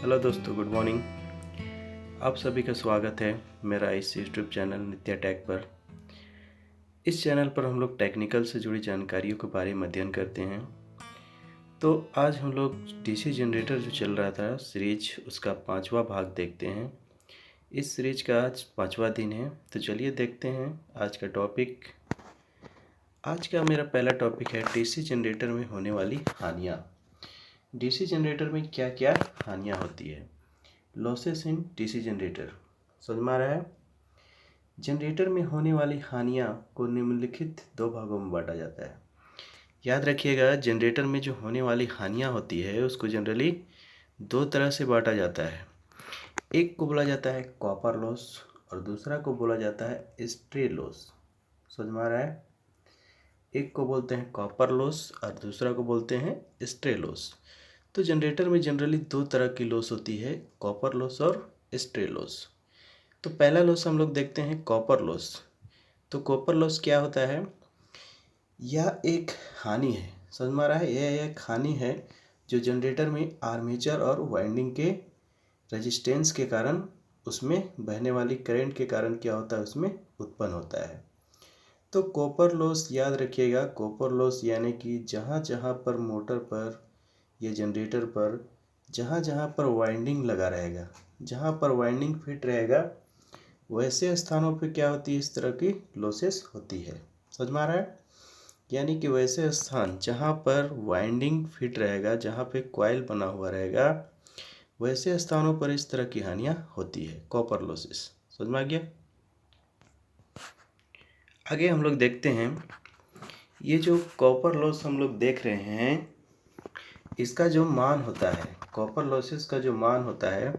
Hello दोस्तों, good morning. आप सभी का स्वागत है मेरा इस यूट्यूब चैनल नित्या टेक पर। इस चैनल पर हम लोग टेक्निकल से जुड़ी जानकारियों के बारे में अध्ययन करते हैं। तो आज हम लोग डीसी जनरेटर जो चल रहा था सीरीज, उसका 5वां भाग देखते हैं। इस सीरीज का आज 5वां दिन है, तो चलिए देखते हैं आज का टॉपिक। आज का मेरा पहला टॉपिक है डीसी जनरेटर में होने वाली हानियाँ। डीसी जनरेटर में क्या क्या हानियाँ होती है। लॉसेस इन डीसी जनरेटर, समझ में आ रहा है। जनरेटर में होने वाली हानियाँ को निम्नलिखित 2 भागों में बांटा जाता है। याद रखिएगा, जनरेटर में जो होने वाली हानियाँ होती है उसको जनरली 2 तरह से बांटा जाता है। एक को बोला जाता है कॉपर लॉस और दूसरा को बोला जाता है स्ट्रे लॉस। समझ में आ रहा है। एक को बोलते हैं कॉपर लॉस और दूसरा को बोलते हैं स्ट्रे लॉस। तो जनरेटर में जनरली 2 तरह की लॉस होती है, कॉपर लॉस और स्ट्रे लॉस। तो पहला लॉस हम लोग देखते हैं कॉपर लॉस। तो कॉपर लॉस क्या होता है? यह एक हानि है, समझ में आ रहा है। यह एक हानि है जो जनरेटर में आर्मेचर और वाइंडिंग के रेजिस्टेंस के कारण, उसमें बहने वाली करंट के कारण क्या होता है, उसमें उत्पन्न होता है। तो कॉपर लॉस याद रखिएगा, कॉपर लॉस यानी कि जहाँ जहाँ पर मोटर पर या जनरेटर पर जहाँ जहाँ पर वाइंडिंग लगा रहेगा, जहाँ पर वाइंडिंग फिट रहेगा, वैसे स्थानों पे क्या होती है, इस तरह की लॉसेस होती है। समझ में आ रहा है। यानी कि वैसे स्थान जहाँ पर वाइंडिंग फिट रहेगा, जहाँ पे कॉइल बना हुआ रहेगा, वैसे स्थानों पर इस तरह की हानियाँ होती है, कॉपर लॉसेस। समझ में आ गया। आगे हम लोग देखते हैं, ये जो कॉपर लॉस हम लोग देख रहे हैं, इसका जो मान होता है, कॉपर लॉसेस का जो मान होता है,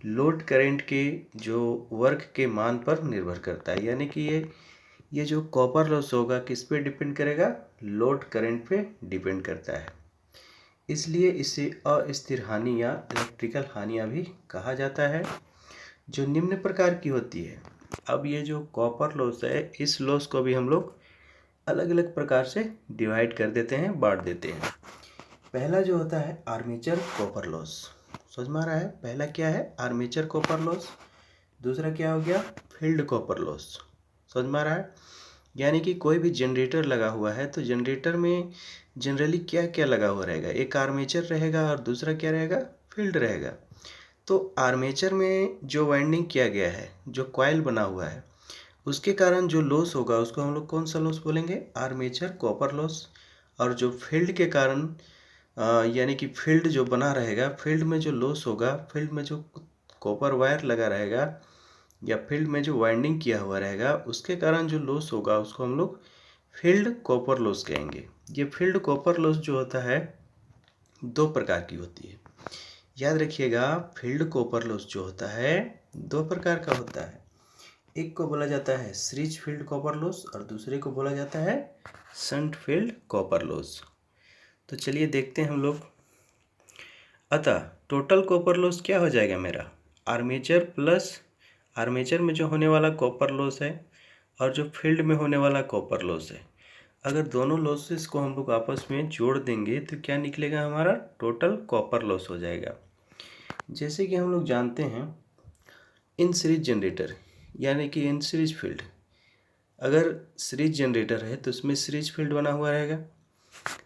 लोड करंट के जो वर्क के मान पर निर्भर करता है। यानी कि ये जो कॉपर लॉस होगा किस पे डिपेंड करेगा? लोड करंट पे डिपेंड करता है। इसलिए इसे अस्थिर हानि या इलेक्ट्रिकल हानियाँ भी कहा जाता है, जो निम्न प्रकार की होती है। अब ये जो कॉपर लॉस है, इस लॉस को भी हम लोग अलग अलग प्रकार से डिवाइड कर देते हैं, बांट देते हैं। पहला जो होता है आर्मेचर कॉपर लॉस। समझ में आ रहा है। पहला क्या है? Armature copper loss. दूसरा क्या हो गया? Field copper loss. समझ में आ रहा है। यानी कि कोई भी जनरेटर लगा हुआ है तो जनरेटर में जनरली क्या क्या लगा हुआ रहेगा? एक आर्मेचर रहेगा और दूसरा क्या रहेगा? फील्ड रहेगा। तो आर्मेचर में जो वाइंडिंग किया गया है, जो कॉइल बना हुआ है, उसके कारण जो लॉस होगा उसको हम लोग कौन सा लॉस बोलेंगे? Armature copper loss. और जो फील्ड के कारण यानी कि फील्ड जो बना रहेगा, फील्ड में जो लॉस होगा, फील्ड में जो कॉपर वायर लगा रहेगा या फील्ड में जो वाइंडिंग किया हुआ रहेगा, उसके कारण जो लॉस होगा उसको हम लोग फील्ड कॉपर लॉस कहेंगे। ये फील्ड कॉपर लॉस जो होता है 2 प्रकार की होती है। याद रखिएगा, फील्ड कॉपर लॉस जो होता है 2 प्रकार का होता है। एक को बोला जाता है सीरीज फील्ड कॉपर लॉस और दूसरे को बोला जाता है शंट फील्ड कॉपर लॉस। तो चलिए देखते हैं हम लोग। अतः टोटल कॉपर लॉस क्या हो जाएगा मेरा? आर्मेचर प्लस आर्मेचर में जो होने वाला कॉपर लॉस है और जो फील्ड में होने वाला कॉपर लॉस है, अगर दोनों लॉसेस को हम लोग आपस में जोड़ देंगे तो क्या निकलेगा? हमारा टोटल कॉपर लॉस हो जाएगा। जैसे कि हम लोग जानते हैं, इन सीरीज जनरेटर यानी कि इन सीरीज फील्ड, अगर सीरीज जनरेटर है तो उसमें सीरीज फील्ड बना हुआ रहेगा।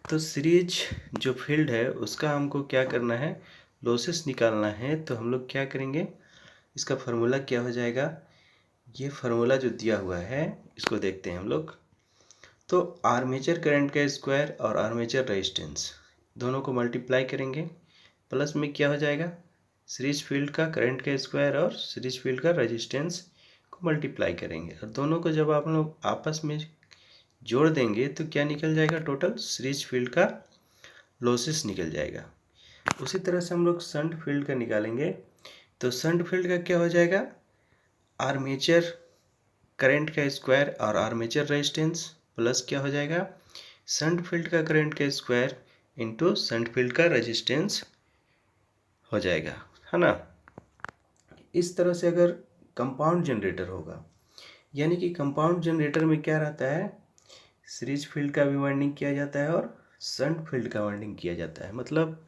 तो सीरीज जो फील्ड है उसका हमको क्या करना है? लॉसेस निकालना है। तो हम लोग क्या करेंगे? इसका फार्मूला क्या हो जाएगा? ये फार्मूला जो दिया हुआ है इसको देखते हैं हम लोग। तो आर्मेचर करंट का स्क्वायर और आर्मेचर रेजिस्टेंस दोनों को मल्टीप्लाई करेंगे, प्लस में क्या हो जाएगा? सीरीज फील्ड का करंट का स्क्वायर और सीरीज फील्ड का रेजिस्टेंस को मल्टीप्लाई करेंगे, और दोनों को जब आप लोग आपस में जोड़ देंगे तो क्या निकल जाएगा? टोटल सीरीज फील्ड का लॉसेस निकल जाएगा। उसी तरह से हम लोग शंट फील्ड का निकालेंगे। तो शंट फील्ड का क्या हो जाएगा? आर्मेचर करंट का स्क्वायर और आर्मेचर रेजिस्टेंस प्लस क्या हो जाएगा? शंट फील्ड का करंट का स्क्वायर इंटू शंट फील्ड का रेजिस्टेंस हो जाएगा, है ना। इस तरह से अगर कंपाउंड जनरेटर होगा, यानी कि कंपाउंड जनरेटर में क्या रहता है? सीरीज फील्ड का भी वाइंडिंग किया जाता है और शंट फील्ड का वाइंडिंग किया जाता है। मतलब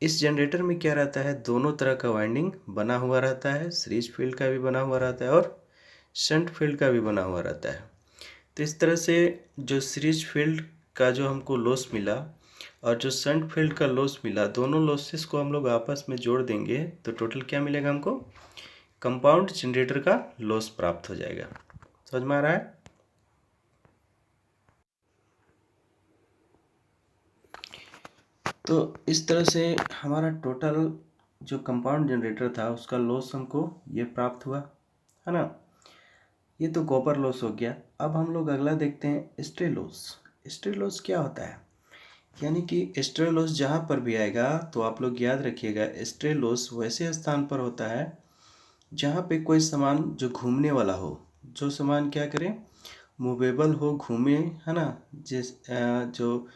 इस जनरेटर में क्या रहता है, दोनों तरह का वाइंडिंग बना हुआ रहता है, सीरीज फील्ड का भी बना हुआ रहता है और शंट फील्ड का भी बना हुआ रहता है। तो इस तरह से जो सीरीज फील्ड का जो हमको लॉस मिला और जो शंट फील्ड का लॉस मिला, दोनों लॉसेस को हम लोग आपस में जोड़ देंगे तो टोटल क्या मिलेगा हमको, कंपाउंड जनरेटर का लॉस प्राप्त हो जाएगा। समझ में आ रहा है? तो इस तरह से हमारा टोटल जो कंपाउंड जनरेटर था उसका लॉस हमको ये प्राप्त हुआ, है ना। ये तो कॉपर लॉस हो गया। अब हम लोग अगला देखते हैं स्ट्रे लॉस। स्ट्रे लॉस क्या होता है, यानी कि स्ट्रे लॉस जहाँ पर भी आएगा तो आप लोग याद रखिएगा, स्ट्रे लॉस वैसे स्थान पर होता है जहाँ पे कोई सामान जो घूमने वाला हो, जो सामान क्या करे, मूवेबल हो, घूमे, है ना। जो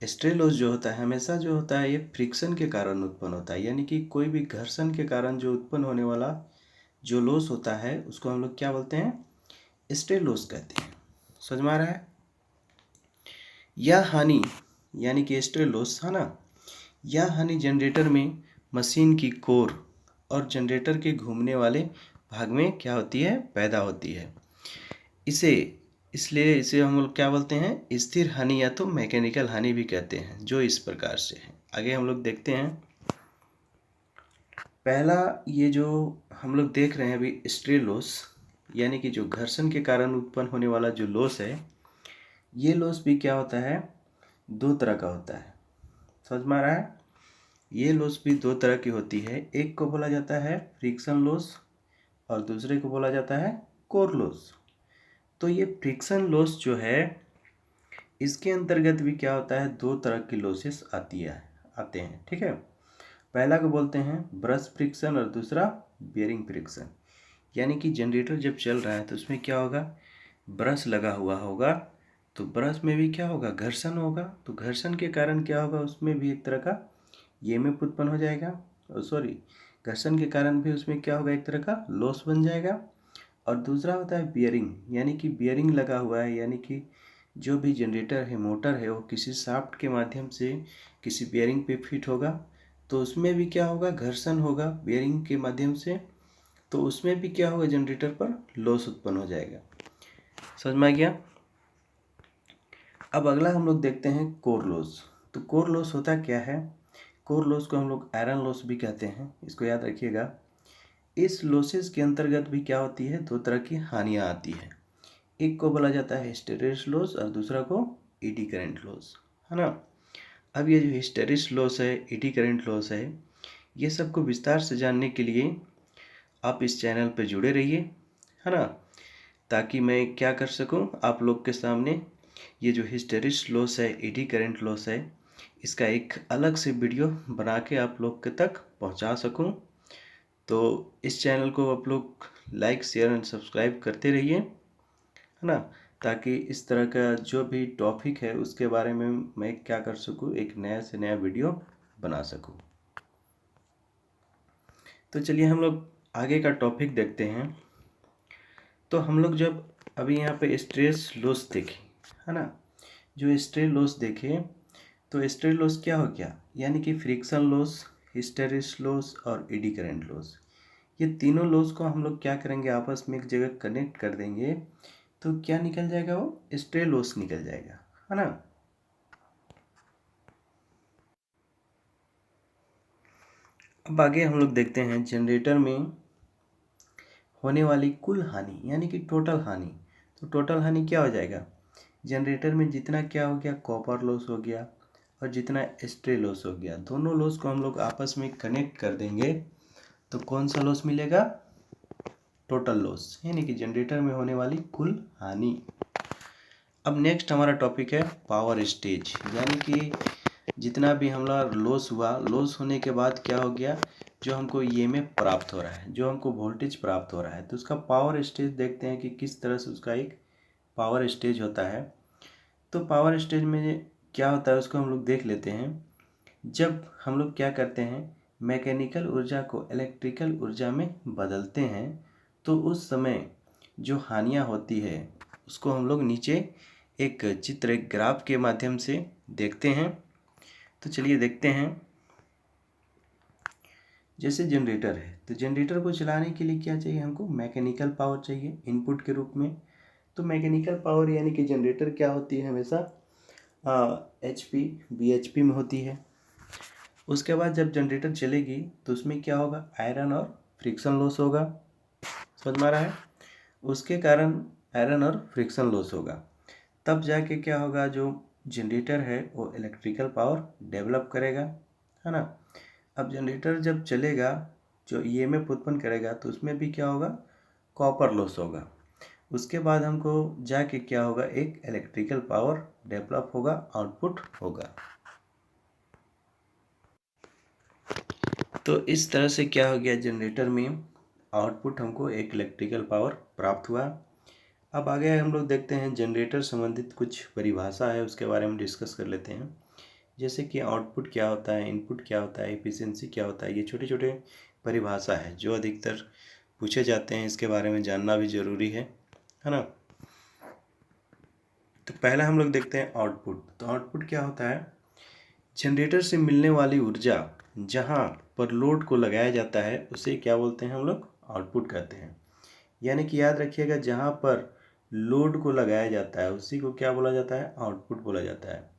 स्ट्रे लॉस जो होता है हमेशा जो होता है ये फ्रिक्शन के कारण उत्पन्न होता है, यानी कि कोई भी घर्षण के कारण जो उत्पन्न होने वाला जो लॉस होता है उसको हम लोग क्या बोलते हैं, स्ट्रे लॉस कहते हैं। समझ में आ रहा है? यह हानि यानी कि स्ट्रे लॉस, है ना, यह हानि जनरेटर में मशीन की कोर और जनरेटर के घूमने वाले भाग में क्या होती है, पैदा होती है। इसलिए इसे हम लोग क्या बोलते हैं, स्थिर हानि या तो मैकेनिकल हानि भी कहते हैं, जो इस प्रकार से है। आगे हम लोग देखते हैं। पहला ये जो हम लोग देख रहे हैं अभी स्ट्रे लॉस, यानी कि जो घर्षण के कारण उत्पन्न होने वाला जो लॉस है, ये लॉस भी क्या होता है, दो तरह का होता है। समझ में आ रहा है? ये लॉस भी दो तरह की होती है। एक को बोला जाता है फ्रिक्शन लॉस और दूसरे को बोला जाता है कोर लॉस। तो ये फ्रिक्शन लॉस जो है इसके अंतर्गत भी क्या होता है, दो तरह की लॉसेस आते हैं, ठीक है। पहला को बोलते हैं ब्रश फ्रिक्शन और दूसरा बेयरिंग फ्रिक्शन। यानी कि जनरेटर जब चल रहा है तो उसमें क्या होगा, ब्रश लगा हुआ होगा, तो ब्रश में भी क्या होगा, घर्षण होगा। तो घर्षण के कारण क्या होगा, उसमें भी एक तरह का ईएमएफ उत्पन्न हो जाएगा, सॉरी, घर्षण के कारण भी उसमें क्या होगा, एक तरह का लॉस बन जाएगा। और दूसरा होता है बियरिंग, यानी कि बियरिंग लगा हुआ है, यानी कि जो भी जनरेटर है, मोटर है, वो किसी शाफ्ट के माध्यम से किसी बियरिंग पे फिट होगा, तो उसमें भी क्या होगा, घर्षण होगा बियरिंग के माध्यम से, तो उसमें भी क्या होगा, जनरेटर पर लॉस उत्पन्न हो जाएगा। समझ में आ गया? अब अगला हम लोग देखते हैं कोर लॉस। तो कोर लॉस होता क्या है, कोर लॉस को हम लोग आयरन लॉस भी कहते हैं, इसको याद रखिएगा। इस लॉसेस के अंतर्गत भी क्या होती है, दो तरह की हानियाँ आती है। एक को बोला जाता है हिस्टेरिस लॉस और दूसरा को एडी करंट लॉस, है ना। अब ये जो हिस्टेरिस लॉस है, एडी करंट लॉस है, ये सबको विस्तार से जानने के लिए आप इस चैनल पर जुड़े रहिए, है ना, ताकि मैं क्या कर सकूं, आप लोग के सामने ये जो हिस्टेरिस लॉस है, एडी करंट लॉस है, इसका एक अलग से वीडियो बना के आप लोग के तक पहुंचा सकूं। तो इस चैनल को आप लोग लाइक, शेयर एंड सब्सक्राइब करते रहिए, है ना, ताकि इस तरह का जो भी टॉपिक है उसके बारे में मैं क्या कर सकूं, एक नया से नया वीडियो बना सकूं। तो चलिए हम लोग आगे का टॉपिक देखते हैं। तो हम लोग जब अभी यहाँ पे स्ट्रेस लॉस देखें, है ना, जो स्ट्रेस लॉस देखें तो स्ट्रेस लॉस क्या हो गया, यानी कि फ्रिक्शन लॉस, हिस्टेरिस लॉस और एडी करंट लॉस, ये तीनों लॉस को हम लोग क्या करेंगे, आपस में एक जगह कनेक्ट कर देंगे, तो क्या निकल जाएगा, वो स्ट्रे लॉस निकल जाएगा, है ना। अब आगे हम लोग देखते हैं जनरेटर में होने वाली कुल हानि, यानी कि टोटल हानि। तो टोटल हानि क्या हो जाएगा, जनरेटर में जितना क्या हो गया, कॉपर लॉस हो गया और जितना स्ट्रे लॉस हो गया, दोनों लॉस को हम लोग आपस में कनेक्ट कर देंगे तो कौन सा लॉस मिलेगा, टोटल लॉस, यानी कि जनरेटर में होने वाली कुल हानि। अब नेक्स्ट हमारा टॉपिक है पावर स्टेज, यानी कि जितना भी हमारा लॉस हुआ, लॉस होने के बाद क्या हो गया, जो हमको ईएमएफ प्राप्त हो रहा है, जो हमको वोल्टेज प्राप्त हो रहा है, तो उसका पावर स्टेज देखते हैं कि किस तरह से उसका एक पावर स्टेज होता है। तो पावर स्टेज में क्या होता है उसको हम लोग देख लेते हैं। जब हम लोग क्या करते हैं, मैकेनिकल ऊर्जा को इलेक्ट्रिकल ऊर्जा में बदलते हैं, तो उस समय जो हानियाँ होती है उसको हम लोग नीचे एक चित्र, एक ग्राफ के माध्यम से देखते हैं। तो चलिए देखते हैं। जैसे जनरेटर है, तो जनरेटर को चलाने के लिए क्या चाहिए हमको? मैकेनिकल पावर चाहिए इनपुट के रूप में। तो मैकेनिकल पावर यानी कि जनरेटर क्या होती है? हमेशा HP BHP में होती है। उसके बाद जब जनरेटर चलेगी तो उसमें क्या होगा? आयरन और फ्रिक्शन लॉस होगा। समझ में आ रहा है? उसके कारण आयरन और फ्रिक्शन लॉस होगा, तब जाके क्या होगा? जो जनरेटर है वो इलेक्ट्रिकल पावर डेवलप करेगा, है ना। अब जनरेटर जब चलेगा, जो EMF उत्पन्न करेगा, तो उसमें भी क्या होगा? कॉपर लॉस होगा। उसके बाद हमको जाके क्या होगा? एक इलेक्ट्रिकल पावर डेवलप होगा, आउटपुट होगा। तो इस तरह से क्या हो गया? जनरेटर में आउटपुट हमको एक इलेक्ट्रिकल पावर प्राप्त हुआ। अब आगे हम लोग देखते हैं जनरेटर संबंधित कुछ परिभाषा है, उसके बारे में डिस्कस कर लेते हैं। जैसे कि आउटपुट क्या होता है, इनपुट क्या होता है, एफिशिएंसी क्या होता है। ये छोटे छोटे परिभाषा है जो अधिकतर पूछे जाते हैं, इसके बारे में जानना भी ज़रूरी है ना। तो पहला हम लोग देखते हैं आउटपुट। तो आउटपुट क्या होता है? जनरेटर से मिलने वाली ऊर्जा जहाँ पर लोड को लगाया जाता है उसे क्या बोलते हैं हम लोग? आउटपुट कहते हैं। यानी कि याद रखिएगा, जहाँ पर लोड को लगाया जाता है उसी को क्या बोला जाता है? आउटपुट बोला जाता है।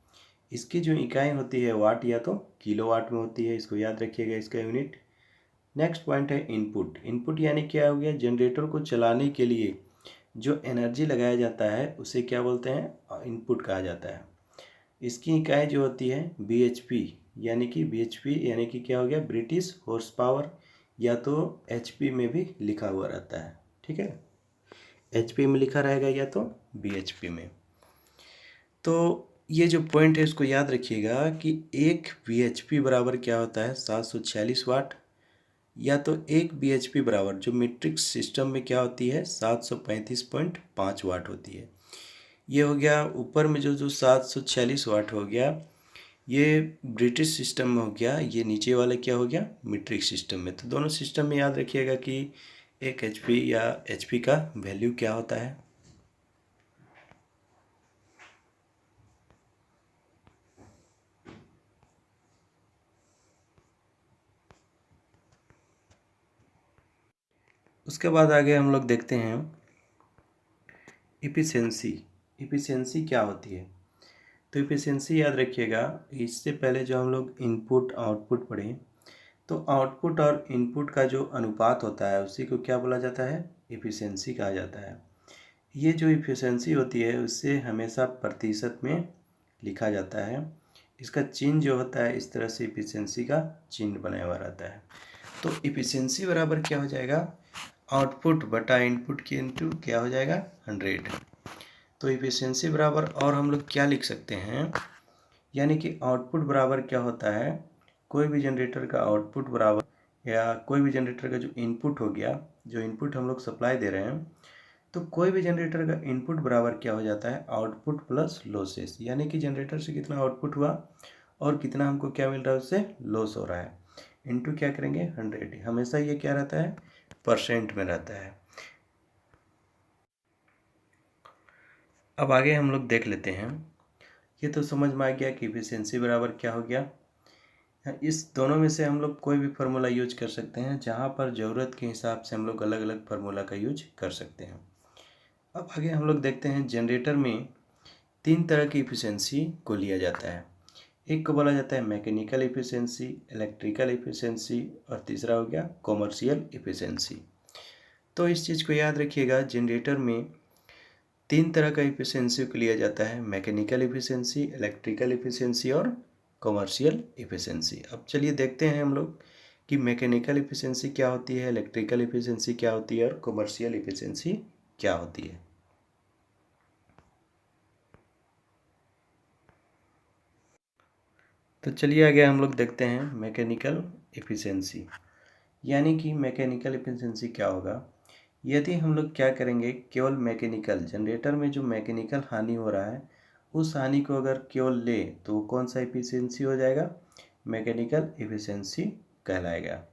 इसकी जो इकाई होती है वाट या तो किलोवाट में होती है, इसको याद रखिएगा, इसका यूनिट। नेक्स्ट पॉइंट है इनपुट। इनपुट यानी क्या हो गया? जनरेटर को चलाने के लिए जो एनर्जी लगाया जाता है उसे क्या बोलते हैं? इनपुट कहा जाता है। इसकी इकाई जो होती है BHP, यानी कि BHP यानी कि क्या हो गया? ब्रिटिश हॉर्स पावर, या तो HP में भी लिखा हुआ रहता है, ठीक है। HP में लिखा रहेगा या तो BHP में। तो ये जो पॉइंट है इसको याद रखिएगा कि एक BHP बराबर क्या होता है? 746 वाट, या तो एक BHP बराबर जो मीट्रिक सिस्टम में क्या होती है? 735.5 वाट होती है। ये हो गया ऊपर में जो 746 वाट हो गया, ये ब्रिटिश सिस्टम में हो गया। ये नीचे वाला क्या हो गया? मीट्रिक सिस्टम में। तो दोनों सिस्टम में याद रखिएगा कि एक HP या HP का वैल्यू क्या होता है। उसके बाद आगे हम लोग देखते हैं इफिशिएंसी। इफिशिएंसी क्या होती है? तो इफिशिएंसी याद रखिएगा, इससे पहले जो हम लोग इनपुट आउटपुट पढ़े, तो आउटपुट और इनपुट का जो अनुपात होता है उसी को क्या बोला जाता है? इफिशिएंसी कहा जाता है। ये जो इफिशिएंसी होती है उससे हमेशा प्रतिशत में लिखा जाता है। इसका चिन्ह जो होता है इस तरह से इफिशिएंसी का चिन्ह बनाया हुआ रहता है। तो इफिशिएंसी बराबर क्या हो जाएगा? आउटपुट बटा इनपुट की इनटू क्या हो जाएगा? 100। तो इफिशिएंसी बराबर और हम लोग क्या लिख सकते हैं? यानी कि आउटपुट बराबर क्या होता है? कोई भी जनरेटर का आउटपुट बराबर, या कोई भी जनरेटर का जो इनपुट हो गया, जो इनपुट हम लोग सप्लाई दे रहे हैं, तो कोई भी जनरेटर का इनपुट बराबर क्या हो जाता है? Output plus losses. यानी कि जनरेटर से कितना आउटपुट हुआ और कितना हमको क्या मिल रहा है? उससे लॉस हो रहा है, इनटू क्या करेंगे? 100। हमेशा ये क्या रहता है? परसेंट में रहता है। अब आगे हम लोग देख लेते हैं। ये तो समझ में आ गया कि इफिशिएंसी बराबर क्या हो गया। इस दोनों में से हम लोग कोई भी फार्मूला यूज कर सकते हैं, जहाँ पर ज़रूरत के हिसाब से हम लोग अलग अलग फार्मूला का यूज कर सकते हैं। अब आगे हम लोग देखते हैं जनरेटर में 3 तरह की इफिशिएंसी को लिया जाता है। एक को बोला जाता है मैकेनिकल इफिशिएंसी, इलेक्ट्रिकल इफिशिएंसी, और तीसरा हो गया कॉमर्शियल इफिशिएंसी। तो इस चीज़ को याद रखिएगा, जनरेटर में 3 तरह का इफिशिएंसी को लिया जाता है: मैकेनिकल इफिशिएंसी, इलेक्ट्रिकल इफिशिएंसी और कॉमर्शियल इफिशिएंसी। अब चलिए देखते हैं हम लोग कि मैकेनिकल इफिशिएंसी क्या होती है, इलेक्ट्रिकल इफिशिएंसी क्या होती है और कॉमर्शियल इफिशिएंसी क्या होती है। तो चलिए आगे हम लोग देखते हैं मैकेनिकल इफिशिएंसी। यानी कि मैकेनिकल इफिशिएंसी क्या होगा? यदि हम लोग क्या करेंगे, केवल मैकेनिकल जनरेटर में जो मैकेनिकल हानि हो रहा है उस हानि को अगर केवल ले तो वो कौन सा इफिशिएंसी हो जाएगा? मैकेनिकल इफिशिएंसी कहलाएगा।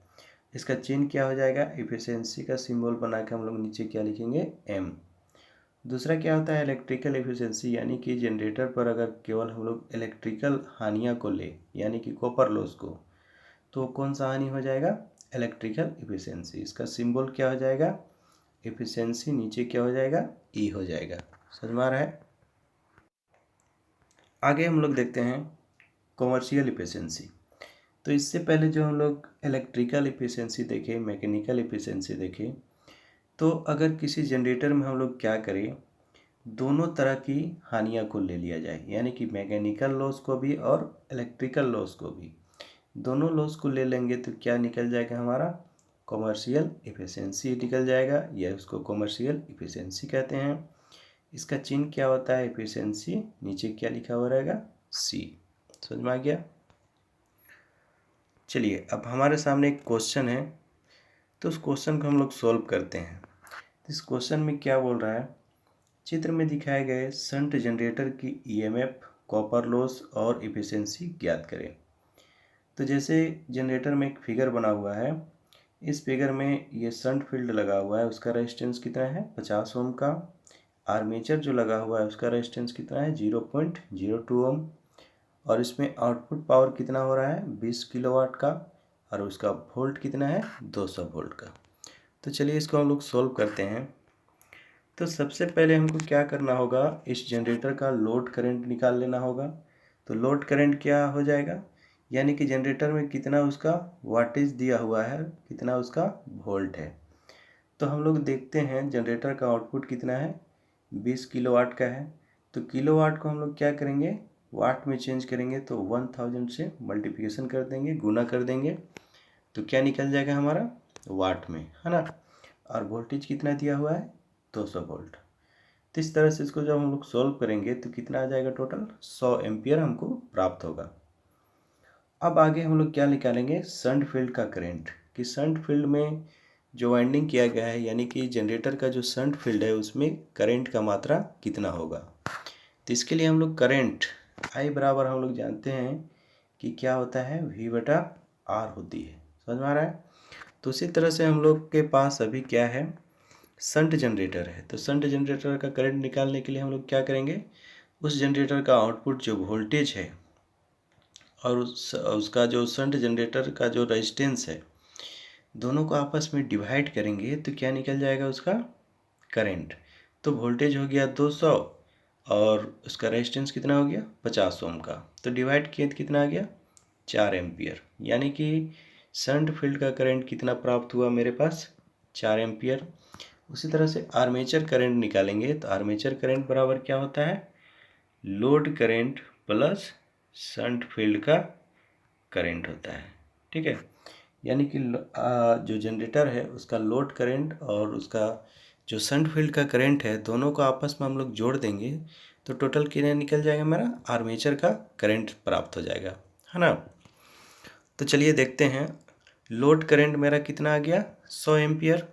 इसका चिन्ह क्या हो जाएगा? इफिशिएंसी का सिंबल बना के हम लोग नीचे क्या लिखेंगे? M। दूसरा क्या होता है? इलेक्ट्रिकल एफिशिएंसी, यानी कि जनरेटर पर अगर केवल हम लोग इलेक्ट्रिकल हानियाँ को ले, यानी कि कॉपर लॉस को, तो कौन सा हानि हो जाएगा? Electrical efficiency. इसका सिंबल क्या हो जाएगा, इफिशियंसी, नीचे क्या हो जाएगा, ई हो जाएगा। समझ में आ रहा है। आगे हम लोग देखते हैं कॉमर्शियल इफिशियंसी। तो इससे पहले जो हम लोग इलेक्ट्रिकल इफिशियंसी देखें, मैकेनिकल इफिशियंसी देखें, तो अगर किसी जनरेटर में हम लोग क्या करें, दोनों तरह की हानियाँ को ले लिया जाए, यानी कि मैकेनिकल लॉस को भी और इलेक्ट्रिकल लॉस को भी, दोनों लॉस को ले लेंगे तो क्या निकल जाएगा, हमारा कॉमर्शियल इफिशियंसी निकल जाएगा, या उसको कॉमर्शियल इफिशियंसी कहते हैं। इसका चिन्ह क्या होता है, इफिशियंसी, नीचे क्या लिखा हुआ रहेगा, सी। समझ में आ गया। चलिए अब हमारे सामने एक क्वेश्चन है, तो उस क्वेश्चन को हम लोग सॉल्व करते हैं। इस क्वेश्चन में क्या बोल रहा है, चित्र में दिखाए गए शंट जनरेटर की ईएमएफ, कॉपर लॉस और इफिशियंसी ज्ञात करें। तो जैसे जनरेटर में एक फिगर बना हुआ है, इस फिगर में ये शंट फील्ड लगा हुआ है, उसका रेजिस्टेंस कितना है, 50 ओम का। आर्मेचर जो लगा हुआ है उसका रेजिस्टेंस कितना है, 0.02 ओम। और इसमें आउटपुट पावर कितना हो रहा है, 20 किलोवाट का, और उसका वोल्ट कितना है, 200 वोल्ट का। तो चलिए इसको हम लोग सॉल्व करते हैं। तो सबसे पहले हमको क्या करना होगा, इस जनरेटर का लोड करंट निकाल लेना होगा। तो लोड करंट क्या हो जाएगा, यानी कि जनरेटर में कितना उसका वाटेज दिया हुआ है, कितना उसका वोल्ट है। तो हम लोग देखते हैं जनरेटर का आउटपुट कितना है, 20 किलोवाट का है। तो किलोवाट को हम लोग क्या करेंगे, वाट में चेंज करेंगे, तो 1000 से मल्टीप्लिकेशन कर देंगे, गुना कर देंगे, तो क्या निकल जाएगा हमारा, वाट में, है ना। और वोल्टेज कितना दिया हुआ है, 200 वोल्ट। तो इस तरह से इसको जब हम लोग सॉल्व करेंगे तो कितना आ जाएगा, टोटल 100 एम्पियर हमको प्राप्त होगा। अब आगे हम लोग क्या निकालेंगे, शंट फील्ड का करंट, कि शंट फील्ड में जो वाइंडिंग किया गया है, यानी कि जनरेटर का जो शंट फील्ड है उसमें करंट का मात्रा कितना होगा। तो इसके लिए हम लोग करंट आई बराबर हम लोग जानते हैं कि क्या होता है, V बटा R होती है। समझ में आ रहा है। तो उसी तरह से हम लोग के पास अभी क्या है, शंट जनरेटर है। तो शंट जनरेटर का करंट निकालने के लिए हम लोग क्या करेंगे, उस जनरेटर का आउटपुट जो वोल्टेज है और उसका जो शंट जनरेटर का जो रेजिस्टेंस है, दोनों को आपस में डिवाइड करेंगे तो क्या निकल जाएगा, उसका करंट। तो वोल्टेज हो गया 200 और उसका रेजिस्टेंस कितना हो गया, 50 ओम का। तो डिवाइड किए तो कितना आ गया, 4 एम्पियर। यानी कि शंट फील्ड का करंट कितना प्राप्त हुआ मेरे पास, 4 एम्पियर। उसी तरह से आर्मेचर करंट निकालेंगे, तो आर्मेचर करंट बराबर क्या होता है, load current plus shunt field का करंट होता है। ठीक है, यानी कि जो जनरेटर है उसका लोड करंट और उसका जो शंट फील्ड का करंट है, दोनों को आपस में हम लोग जोड़ देंगे तो टोटल कितना निकल जाएगा, मेरा आर्मेचर का करंट प्राप्त हो जाएगा, है ना। तो चलिए देखते हैं, लोड करंट मेरा कितना आ गया, 100 एम्पियर,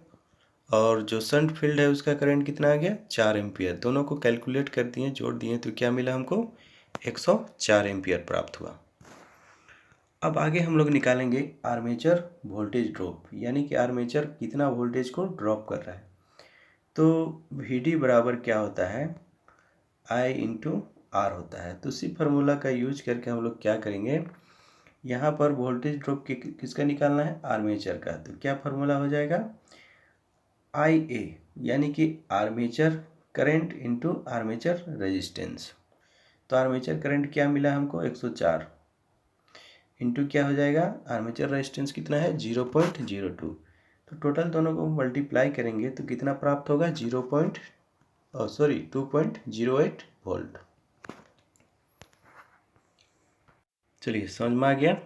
और जो शंट फील्ड है उसका करंट कितना आ गया, 4 एम्पियर। दोनों को कैलकुलेट कर दिए, जोड़ दिए, तो क्या मिला हमको, 104 एम्पियर प्राप्त हुआ। अब आगे हम लोग निकालेंगे आर्मेचर वोल्टेज ड्रॉप, यानी कि आर्मेचर कितना वोल्टेज को ड्रॉप कर रहा है। तो VD बराबर क्या होता है, I इंटू R होता है। तो उसी फार्मूला का यूज करके हम लोग क्या करेंगे, यहाँ पर वोल्टेज ड्रॉप किसका निकालना है, आर्मेचर का। तो क्या फार्मूला हो जाएगा, IA, यानी कि armature current into armature resistance. तो आर्मेचर करंट क्या मिला हमको, 104, इंटू क्या हो जाएगा, आर्मेचर रेजिस्टेंस कितना है, 0.02। तो टोटल दोनों को मल्टीप्लाई करेंगे तो कितना प्राप्त होगा, 2.08 वोल्ट। चलिए समझ में आ गया।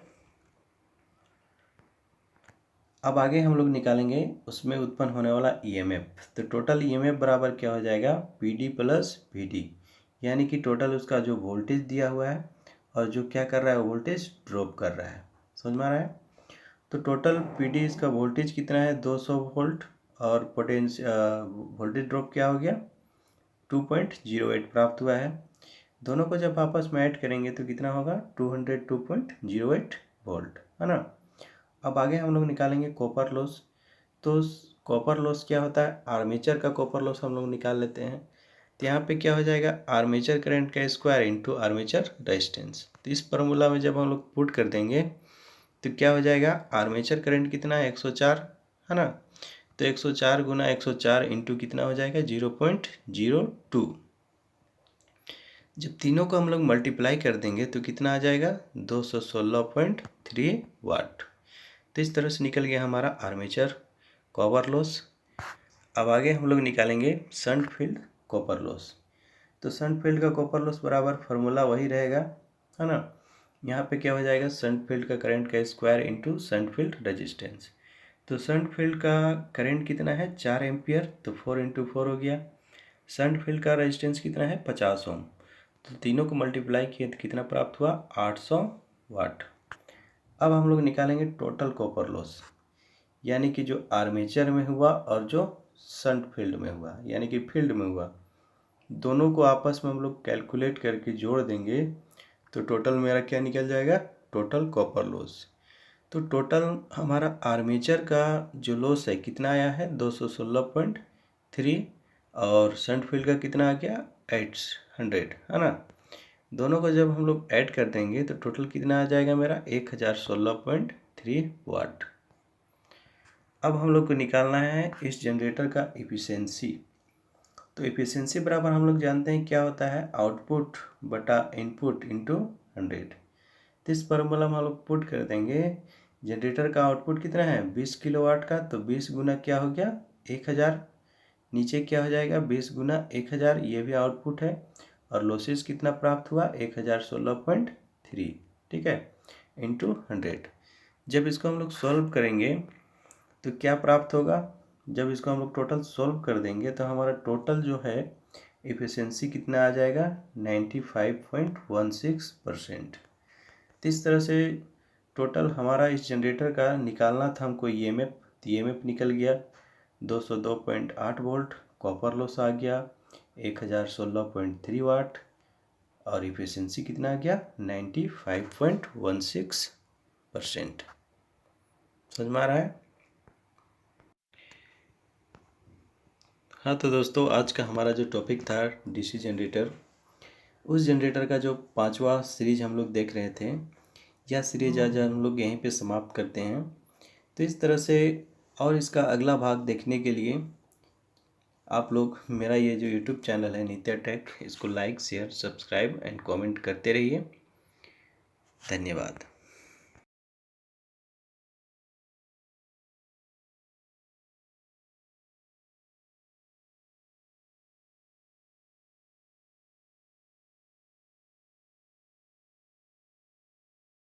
अब आगे हम लोग निकालेंगे उसमें उत्पन्न होने वाला ईएमएफ। तो टोटल ईएमएफ बराबर क्या हो जाएगा, PD प्लस VD, यानी कि टोटल उसका जो वोल्टेज दिया हुआ है और जो क्या कर रहा है, वोल्टेज ड्रॉप कर रहा है। समझ में आ रहा है। तो टोटल PD इसका वोल्टेज कितना है, 200 वोल्ट, और वोल्टेज ड्रॉप क्या हो गया, 2.08 प्राप्त हुआ है। दोनों को जब आपस में ऐड करेंगे तो कितना होगा, 202.08 वोल्ट, है ना। अब आगे हम लोग निकालेंगे कॉपर लॉस। तो कॉपर लॉस क्या होता है, आर्मेचर का कॉपर लॉस हम लोग निकाल लेते हैं। तो यहाँ पे क्या हो जाएगा, आर्मेचर करंट का स्क्वायर इंटू आर्मेचर रेजिस्टेंस। तो इस फार्मूला में जब हम लोग पुट कर देंगे तो क्या हो जाएगा, आर्मेचर करंट कितना है 104 है ना, तो 104 गुना 104 इंटू कितना हो जाएगा 0.02। जब तीनों को हम लोग मल्टीप्लाई कर देंगे तो कितना आ जाएगा 216.3 वाट। तो इस तरह से निकल गया हमारा आर्मेचर कॉपर लॉस। अब आगे हम लोग निकालेंगे शंट फील्ड कॉपर लॉस। तो शंट फील्ड का कॉपर लॉस बराबर फार्मूला वही रहेगा है ना। यहाँ पे क्या हो जाएगा, शंट फील्ड का करंट का square into shunt field resistance. तो शंट फील्ड का करंट कितना है 4 एम्पियर, तो 4 इंटू 4 हो गया। शंट फील्ड का रेजिस्टेंस कितना है 50 ओम, तो तीनों को मल्टीप्लाई किए तो कितना प्राप्त हुआ 800 वाट। अब हम लोग निकालेंगे टोटल कॉपर लॉस, यानी कि जो आर्मेचर में हुआ और जो शंट फील्ड में हुआ, यानी कि फील्ड में हुआ, दोनों को आपस में हम लोग कैलकुलेट करके जोड़ देंगे तो टोटल मेरा क्या निकल जाएगा, टोटल कॉपर लॉस। तो टोटल हमारा आर्मेचर का जो लॉस है कितना आया है 216.3 और शंट फील्ड का कितना आ गया 800 है ना। दोनों को जब हम लोग ऐड कर देंगे तो टोटल कितना आ जाएगा मेरा 1016.3 वाट। अब हम लोग को निकालना है इस जनरेटर का इफिशियंसी। तो इफिशियंसी बराबर हम लोग जानते हैं क्या होता है, आउटपुट बटा इनपुट इंटू 100। तो इस फार्मूला में हम लोग पुट कर देंगे, जनरेटर का आउटपुट कितना है 20 किलोवाट का, तो 20 गुना क्या हो गया 1000, नीचे क्या हो जाएगा 20 गुना 1000, ये भी आउटपुट है, और लॉसेस कितना प्राप्त हुआ 1016.3, ठीक है, इंटू 100। जब इसको हम लोग सॉल्व करेंगे तो क्या प्राप्त होगा, जब इसको हम लोग टोटल सॉल्व कर देंगे तो हमारा टोटल जो है इफिशियंसी कितना आ जाएगा 95.16%। तो इस तरह से टोटल हमारा इस जनरेटर का निकालना था हमको ईएमएफ, तो ईएमएफ निकल गया 202.8 वोल्ट, कॉपर लॉस आ गया 1016.3 वाट, और इफिशियंसी कितना आ गया 95.16%। समझ में आ रहा है। हाँ तो दोस्तों, आज का हमारा जो टॉपिक था डीसी जनरेटर, उस जनरेटर का जो 5वां सीरीज हम लोग देख रहे थे, यह सीरीज आज हम लोग यहीं पे समाप्त करते हैं। तो इस तरह से और इसका अगला भाग देखने के लिए आप लोग मेरा ये जो यूट्यूब चैनल है नित्या टेक, इसको like share subscribe and comment करते रहिए। धन्यवाद।